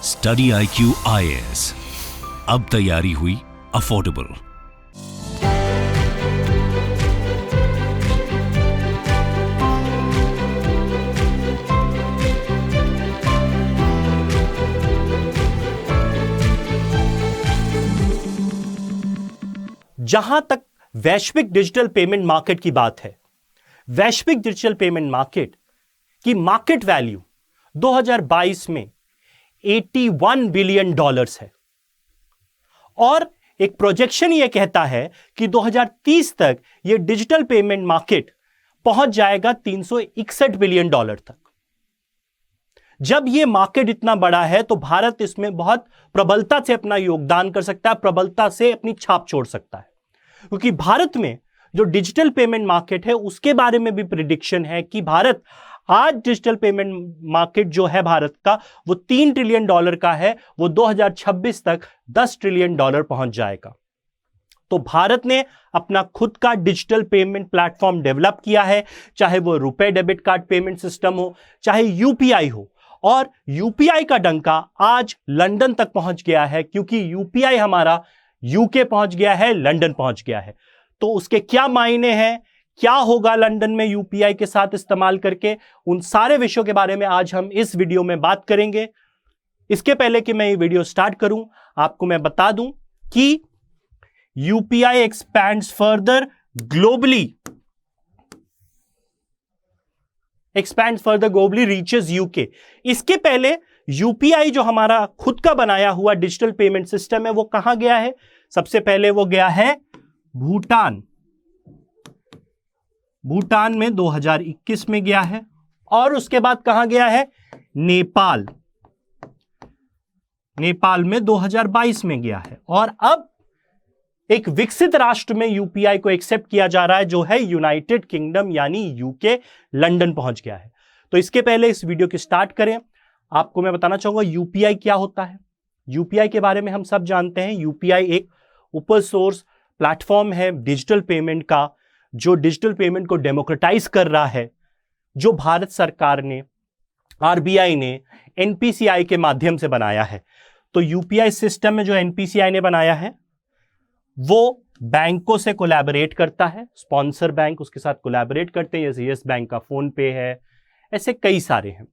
Study IQ IAS, अब तैयारी हुई अफोर्डेबल। जहां तक वैश्विक डिजिटल पेमेंट मार्केट की बात है, वैश्विक डिजिटल पेमेंट मार्केट की मार्केट वैल्यू 2022 में $81 बिलियन है और एक प्रोजेक्शन यह कहता है कि 2030 तक यह डिजिटल पेमेंट मार्केट पहुंच जाएगा $361 बिलियन तक। जब यह मार्केट इतना बड़ा है तो भारत इसमें बहुत प्रबलता से अपना योगदान कर सकता है, प्रबलता से अपनी छाप छोड़ सकता है, क्योंकि भारत में जो डिजिटल पेमेंट मार्केट है उसके बारे में भी प्रिडिक्शन है कि भारत आज डिजिटल पेमेंट मार्केट जो है भारत का वो $3 ट्रिलियन का है, वो 2026 तक $10 ट्रिलियन पहुंच जाएगा। तो भारत ने अपना खुद का डिजिटल पेमेंट प्लेटफॉर्म डेवलप किया है, चाहे वो रुपए डेबिट कार्ड पेमेंट सिस्टम हो, चाहे यूपीआई हो, और यूपीआई का डंका आज लंदन तक पहुंच गया है, क्योंकि यूपीआई हमारा यूके पहुंच गया है, लंदन पहुंच गया है। तो उसके क्या मायने हैं, क्या होगा लंदन में यूपीआई के साथ इस्तेमाल करके, उन सारे विषयों के बारे में आज हम इस वीडियो में बात करेंगे। इसके पहले कि मैं ये वीडियो स्टार्ट करूं, आपको मैं बता दूं कि UPI expands further globally, reaches UK. इसके पहले यूपीआई जो हमारा खुद का बनाया हुआ डिजिटल पेमेंट सिस्टम है वो कहां गया है? सबसे पहले वो गया है भूटान में 2021 में गया है, और उसके बाद कहां गया है? नेपाल में 2022 में गया है, और अब एक विकसित राष्ट्र में यूपीआई को एक्सेप्ट किया जा रहा है जो है यूनाइटेड किंगडम, यानी यूके, लंदन पहुंच गया है। तो इसके पहले इस वीडियो की स्टार्ट करें, आपको मैं बताना चाहूंगा यूपीआई क्या होता है। यूपीआई के बारे में हम सब जानते हैं। यूपीआई एक ओपन सोर्स प्लेटफॉर्म है डिजिटल पेमेंट का, जो डिजिटल पेमेंट को डेमोक्रेटाइज कर रहा है, जो भारत सरकार ने, आरबीआई ने एनपीसीआई के माध्यम से बनाया है। तो यूपीआई सिस्टम में जो एनपीसीआई ने बनाया है वो बैंकों से कोलैबोरेट करता है, स्पॉन्सर बैंक उसके साथ कोलैबोरेट करते हैं, जैसे यस बैंक का फोन पे है, ऐसे कई सारे हैं,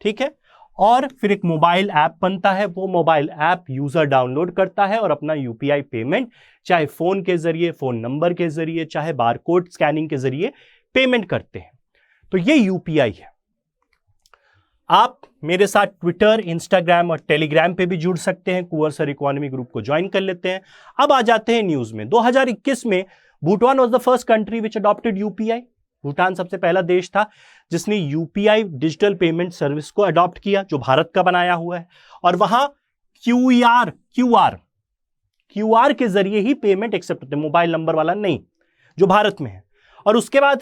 ठीक है। और फिर एक मोबाइल ऐप बनता है, वो मोबाइल ऐप यूजर डाउनलोड करता है और अपना यूपीआई पेमेंट चाहे फोन के जरिए, फोन नंबर के जरिए, चाहे बारकोड स्कैनिंग के जरिए पेमेंट करते हैं। तो ये यूपीआई है। आप मेरे साथ ट्विटर, इंस्टाग्राम और टेलीग्राम पे भी जुड़ सकते हैं। कुंवर सर इकोनॉमी ग्रुप को ज्वाइन कर लेते हैं। अब आ जाते हैं न्यूज में। 2021 में Bhutan was the first country which adopted UPI. Bhutan सबसे पहला देश था जिसने यूपीआई डिजिटल पेमेंट सर्विस को अडॉप्ट किया, जो भारत का बनाया हुआ है, और वहां क्यूआर के जरिए ही पेमेंट एक्सेप्ट होते हैं, मोबाइल नंबर वाला नहीं, जो भारत में है। और उसके बाद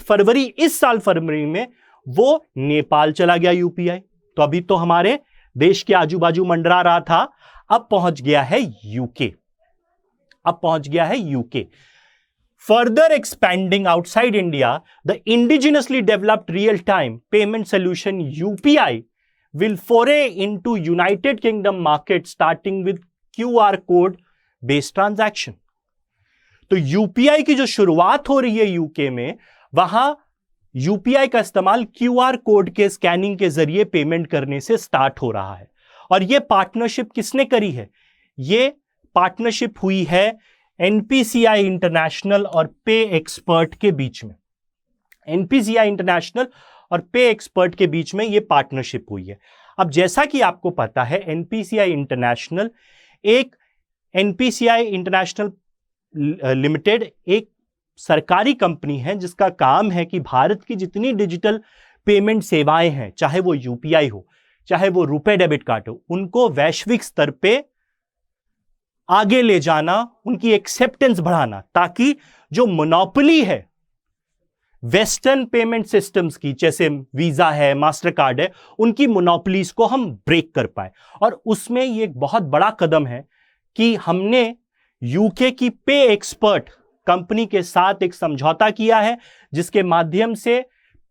इस साल फरवरी में वो नेपाल चला गया यूपीआई। तो अभी तो हमारे देश के आजू बाजू मंडरा रहा था, अब पहुंच गया है UK. Further expanding outside India, the indigenously developed real-time payment solution UPI will foray into United Kingdom market starting with QR code based transaction. तो UPI की जो शुरुआत हो रही है यूके में, वहां UPI का इस्तेमाल QR कोड के स्कैनिंग के जरिए पेमेंट करने से स्टार्ट हो रहा है। और यह पार्टनरशिप किसने करी है? यह पार्टनरशिप हुई है एनपीसीआई इंटरनेशनल और पे एक्सपर्ट के बीच में। एनपीसीआई इंटरनेशनल और पे एक्सपर्ट के बीच में यह पार्टनरशिप हुई है। अब जैसा कि आपको पता है, एनपीसीआई इंटरनेशनल लिमिटेड एक सरकारी कंपनी है जिसका काम है कि भारत की जितनी डिजिटल पेमेंट सेवाएं हैं, चाहे वो यूपीआई हो, चाहे वो रुपए डेबिट कार्ड हो, उनको वैश्विक स्तर पे आगे ले जाना, उनकी एक्सेप्टेंस बढ़ाना, ताकि जो मोनोपोली है वेस्टर्न पेमेंट सिस्टम्स की, जैसे वीजा है, मास्टर कार्ड है, उनकी मोनोपोलीज को हम ब्रेक कर पाए। और उसमें ये एक बहुत बड़ा कदम है कि हमने यूके की पे एक्सपर्ट कंपनी के साथ एक समझौता किया है, जिसके माध्यम से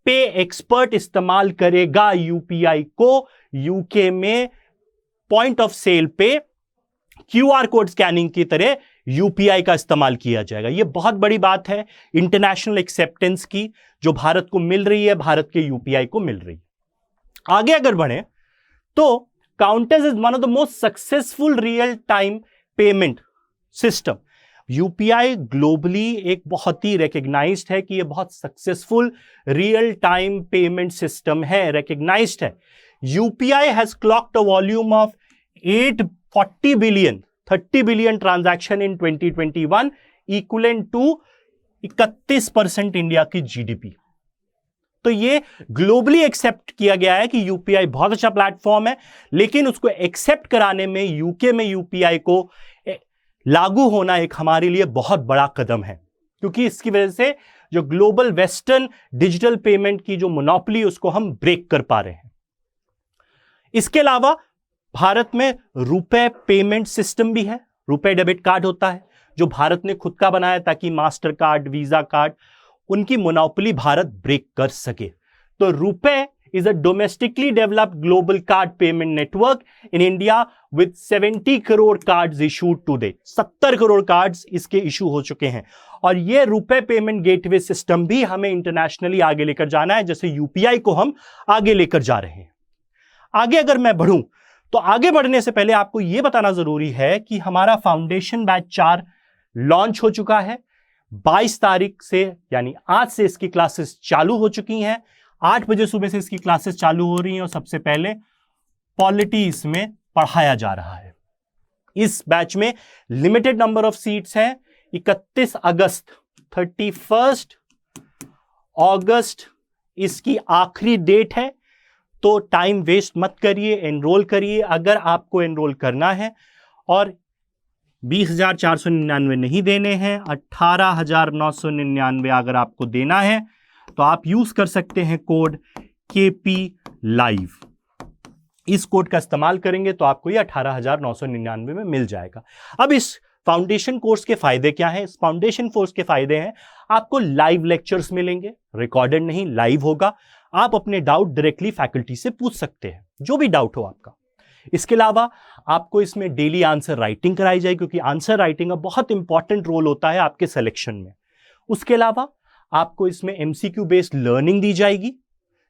पे एक्सपर्ट इस्तेमाल करेगा यूपीआई को यूके में पॉइंट ऑफ सेल पे क्यूआर कोड स्कैनिंग की तरह यूपीआई का इस्तेमाल किया जाएगा। यह बहुत बड़ी बात है इंटरनेशनल एक्सेप्टेंस की, जो भारत को मिल रही है, भारत के यूपीआई को मिल रही है। आगे अगर बढ़े तो counters is one of the most successful real time payment system. UPI globally एक बहुत ही रिकग्नाइज्ड है कि यह बहुत successful real time payment system है, रिकग्नाइज्ड है। UPI has clocked a volume of 840 billion 30 billion transaction in 2021, equivalent to 31% India की जीडीपी। तो ये ग्लोबली एक्सेप्ट किया गया है कि यूपीआई बहुत अच्छा प्लेटफॉर्म है, लेकिन उसको एक्सेप्ट कराने में यूके में यूपीआई को लागू होना एक हमारे लिए बहुत बड़ा कदम है, क्योंकि इसकी वजह से जो ग्लोबल वेस्टर्न डिजिटल पेमेंट की जो मोनोपोली उसको हम ब्रेक कर पा रहे हैं। इसके अलावा भारत में रुपए पेमेंट सिस्टम भी है। रुपए डेबिट कार्ड होता है जो भारत ने खुद का बनाया ताकि मास्टर कार्ड, वीजा कार्ड, उनकी मोनोपोली भारत ब्रेक कर सके। तो RuPay is a domestically developed global card payment network in India with 70 crore cards issued to date. 70 crore cards इसके इशू हो चुके हैं। और ये रुपए पेमेंट गेटवे सिस्टम भी हमें इंटरनेशनली आगे लेकर जाना है, जैसे यूपीआई को हम आगे लेकर जा रहे हैं। आगे अगर मैं बढ़ूं तो आगे बढ़ने से पहले आपको यह बताना जरूरी है कि हमारा फाउंडेशन बैच 4 लॉन्च हो चुका है। 22 तारीख से यानी आज से इसकी क्लासेस चालू हो चुकी हैं। 8 बजे सुबह से इसकी क्लासेस चालू हो रही हैं और सबसे पहले पॉलिटी इसमें पढ़ाया जा रहा है। इस बैच में लिमिटेड नंबर ऑफ सीट्स हैं। 31 अगस्त 31 अगस्त इसकी आखिरी डेट है, तो टाइम वेस्ट मत करिए, एनरोल करिए अगर आपको एनरोल करना है। और 20,499 नहीं देने हैं, 18,999 अगर आपको देना है तो आप यूज कर सकते हैं कोड KP Live। इस कोड का इस्तेमाल करेंगे तो आपको ये 18,999 में मिल जाएगा। अब इस फाउंडेशन कोर्स के फायदे क्या हैं? इस फाउंडेशन कोर्स के फायदे हैं, आपको लाइव लेक्चर्स मिलेंगे, रिकॉर्डेड नहीं, लाइव होगा। आप अपने डाउट डायरेक्टली फैकल्टी से पूछ सकते हैं, जो भी डाउट हो आपका। इसके अलावा आपको इसमें डेली आंसर राइटिंग कराई जाएगी, क्योंकि आंसर राइटिंग का बहुत इंपॉर्टेंट रोल होता है आपके सिलेक्शन में। उसके अलावा आपको इसमें MCQ बेस्ड लर्निंग दी जाएगी,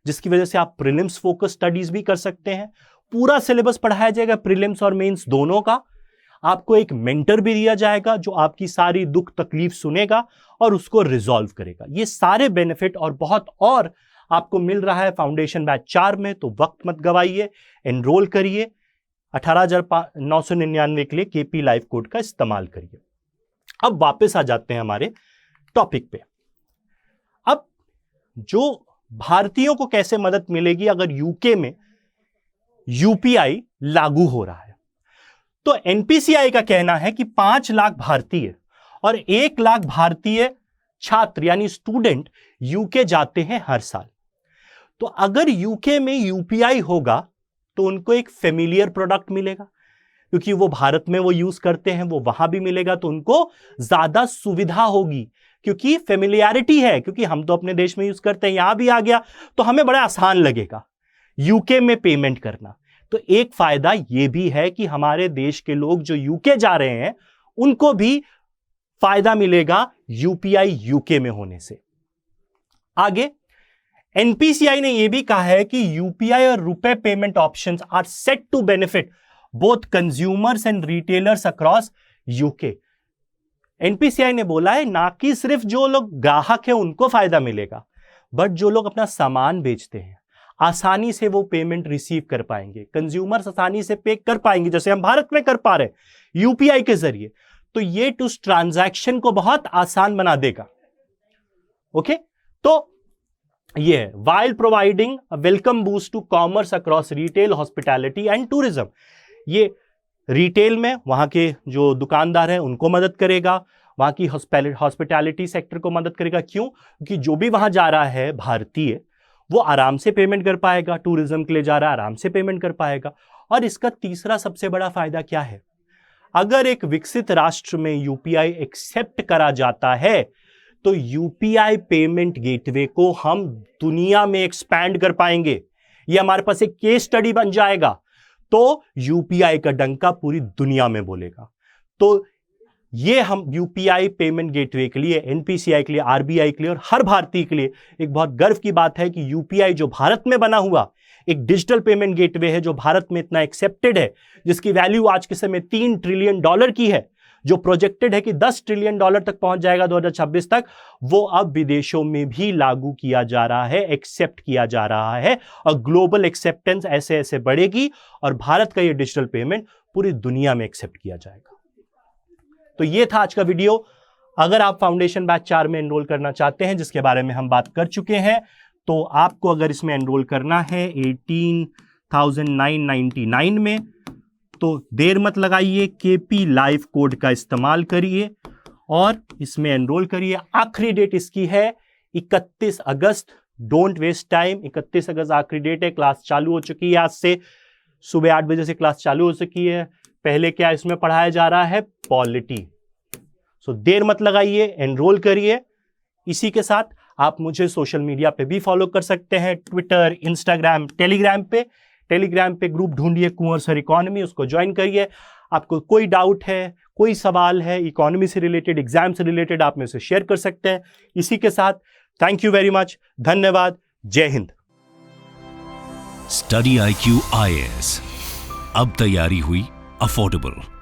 जिसकी वजह से आप प्रीलिम्स फोकस स्टडीज भी कर सकते हैं। पूरा सिलेबस पढ़ाया जाएगा प्रीलिम्स और मेंस दोनों का। आपको एक मेंटर भी दिया जाएगा जो आपकी सारी दुख तकलीफ सुनेगा और उसको रिजॉल्व करेगा। ये सारे बेनिफिट और बहुत और आपको मिल रहा है फाउंडेशन बैच 4 में। तो वक्त मत गवाइए, एनरोल करिए। 18,999 के लिए KP Live कोड का इस्तेमाल करिए। अब वापस आ जाते हैं हमारे टॉपिक पे। अब जो भारतीयों को कैसे मदद मिलेगी अगर यूके में यूपीआई लागू हो रहा है, तो NPCI का कहना है कि 5 लाख भारतीय और 1 लाख भारतीय छात्र यानी स्टूडेंट यूके जाते हैं हर साल। तो अगर यूके में यूपीआई होगा तो उनको एक फेमिलियर प्रोडक्ट मिलेगा, क्योंकि वो भारत में वो यूज करते हैं, वो वहां भी मिलेगा, तो उनको ज्यादा सुविधा होगी, क्योंकि फेमिलियरिटी है। क्योंकि हम तो अपने देश में यूज करते हैं, यहां भी आ गया तो हमें बड़ा आसान लगेगा यूके में पेमेंट करना। तो एक फायदा यह भी है कि हमारे देश के लोग जो यूके जा रहे हैं उनको भी फायदा मिलेगा यूपीआई यूके में होने से। आगे NPCI ने यह भी कहा है कि यूपीआई और RuPay payment options are set to benefit both consumers and retailers across UK. NPCI ने बोला है ना कि सिर्फ जो लोग ग्राहक हैं उनको फायदा मिलेगा, बट जो लोग अपना सामान बेचते हैं आसानी से वो पेमेंट रिसीव कर पाएंगे, कंज्यूमर्स आसानी से पे कर पाएंगे, जैसे हम भारत में कर पा रहे हैं यूपीआई के जरिए। तो ये टू ट्रांजैक्शन को बहुत आसान बना देगा। ओके, तो ये है while providing a welcome boost to commerce across retail, hospitality and tourism. ये रिटेल में वहां के जो दुकानदार हैं उनको मदद करेगा, वहां की हॉस्पिटैलिटी सेक्टर को मदद करेगा। क्यों? क्योंकि जो भी वहां जा रहा है भारतीय वो आराम से पेमेंट कर पाएगा, टूरिज्म के लिए जा रहा है आराम से पेमेंट कर पाएगा। और इसका तीसरा सबसे बड़ा फायदा क्या है? अगर एक विकसित राष्ट्र में यूपीआई एक्सेप्ट करा जाता है तो यूपीआई पेमेंट गेटवे को हम दुनिया में एक्सपैंड कर पाएंगे। ये हमारे पास एक केस स्टडी बन जाएगा। तो यूपीआई का डंका पूरी दुनिया में बोलेगा। तो ये हम यूपीआई पेमेंट गेटवे के लिए, एनपीसीआई के लिए, आरबीआई के लिए और हर भारतीय के लिए एक बहुत गर्व की बात है कि यूपीआई जो भारत में बना हुआ एक डिजिटल पेमेंट गेटवे है, जो भारत में इतना एक्सेप्टेड है, जिसकी वैल्यू आज के समय $3 ट्रिलियन की है, जो प्रोजेक्टेड है कि $10 ट्रिलियन तक पहुंच जाएगा 2026 तक, वो अब विदेशों में भी लागू किया जा रहा है, एक्सेप्ट किया जा रहा है और ग्लोबल एक्सेप्टेंस ऐसे ऐसे बढ़ेगी और भारत का ये डिजिटल पेमेंट पूरी दुनिया में एक्सेप्ट किया जाएगा। तो ये था आज का वीडियो। अगर आप फाउंडेशन बैच 4 में एनरोल करना चाहते हैं, जिसके बारे में हम बात कर चुके हैं, तो आपको अगर इसमें एनरोल करना है 18,999 में, तो देर मत लगाइए, केपी लाइव कोड का इस्तेमाल करिए और इसमें एनरोल करिए। आखिरी डेट इसकी है 31 अगस्त। Don't waste time. 31 अगस्त आखिरी डेट है। क्लास चालू हो चुकी है, आज से सुबह 8 बजे से क्लास चालू हो चुकी है। पहले क्या इसमें पढ़ाया जा रहा है? पॉलिटी। सो देर मत लगाइए, एनरोल करिए। इसी के साथ आप मुझे सोशल मीडिया पे भी फॉलो कर सकते हैं, ट्विटर, इंस्टाग्राम, टेलीग्राम पे। टेलीग्राम पे ग्रुप ढूंढिए कुंवर सर इकोनॉमी, उसको ज्वाइन करिए। आपको कोई डाउट है, कोई सवाल है इकोनॉमी से रिलेटेड, एग्जाम से रिलेटेड, आप मेरे से शेयर कर सकते हैं। इसी के साथ थैंक यू वेरी मच, धन्यवाद, जय हिंद। स्टडी IQ IAS, अब तैयारी हुई अफोर्डेबल।